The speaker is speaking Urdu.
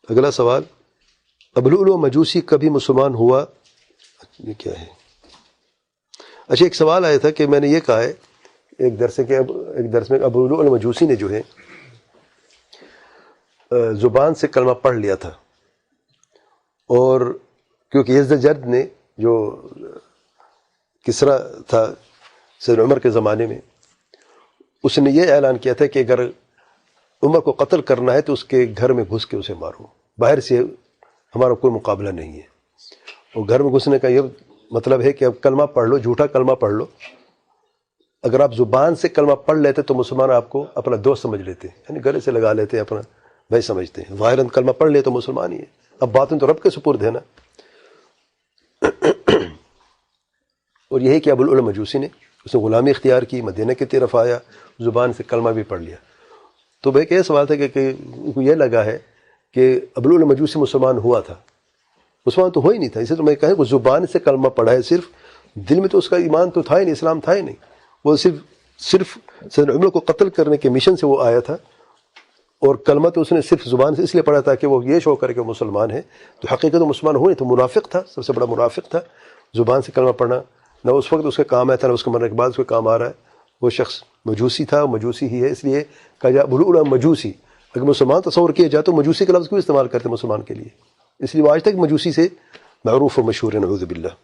اگلا سوال، ابو لؤلؤ مجوسی کبھی مسلمان ہوا؟ یہ کیا ہے؟ اچھا، ایک سوال آیا تھا کہ میں نے یہ کہا ہے ایک درس میں ابو لؤلؤ مجوسی نے جو ہے زبان سے کلمہ پڑھ لیا تھا، اور کیونکہ یزدجرد نے جو کسرا تھا سیدنا عمر کے زمانے میں، اس نے یہ اعلان کیا تھا کہ اگر عمر کو قتل کرنا ہے تو اس کے گھر میں گھس کے اسے مارو، باہر سے ہمارا کوئی مقابلہ نہیں ہے۔ اور گھر میں گھسنے کا یہ مطلب ہے کہ اب کلمہ پڑھ لو، جھوٹا کلمہ پڑھ لو۔ اگر آپ زبان سے کلمہ پڑھ لیتے تو مسلمان آپ کو اپنا دوست سمجھ لیتے، یعنی گلے سے لگا لیتے، اپنا بھائی سمجھتے ہیں۔ ظاہراً کلمہ پڑھ لے تو مسلمان ہی ہے، اب باطن تو رب کے سپرد ہے نا۔ اور یہی کہ ابو لؤلؤ مجوسی نے اس نے غلامی اختیار کی، مدینہ کی طرف آیا، زبان سے کلمہ بھی پڑھ لیا۔ تو بھائی یہ سوال تھا کہ ان کو یہ لگا ہے کہ ابو لؤلؤ مجوسی مسلمان ہوا تھا، مسلمان تو ہو ہی نہیں تھا۔ اسے تو میں کہا کہ زبان سے کلمہ پڑھا ہے، صرف دل میں تو اس کا ایمان تو تھا ہی نہیں، اسلام تھا ہی نہیں۔ وہ صرف سیدنا عمر کو قتل کرنے کے مشن سے وہ آیا تھا، اور کلمہ تو اس نے صرف زبان سے اس لیے پڑھا تھا کہ وہ یہ شو کر کے وہ مسلمان ہے، تو حقیقت مسلمان ہو نہیں، تو منافق تھا، سب سے بڑا منافق تھا۔ زبان سے کلمہ پڑھنا نہ اس وقت اس کے کام آیا تھا، نہ اس کے مرنے کے بعد اس کے کام آ رہا ہے۔ وہ شخص مجوسی تھا، مجوسی ہی ہے، اس لیے کہا جائے ابو لؤلؤ مجوسی۔ اگر مسلمان تصور کیا جائے تو مجوسی کا لفظ کیوں استعمال کرتے مسلمان کے لیے؟ اس لیے وہ آج تک مجوسی سے معروف و مشہور ہے، نعوذ باللہ۔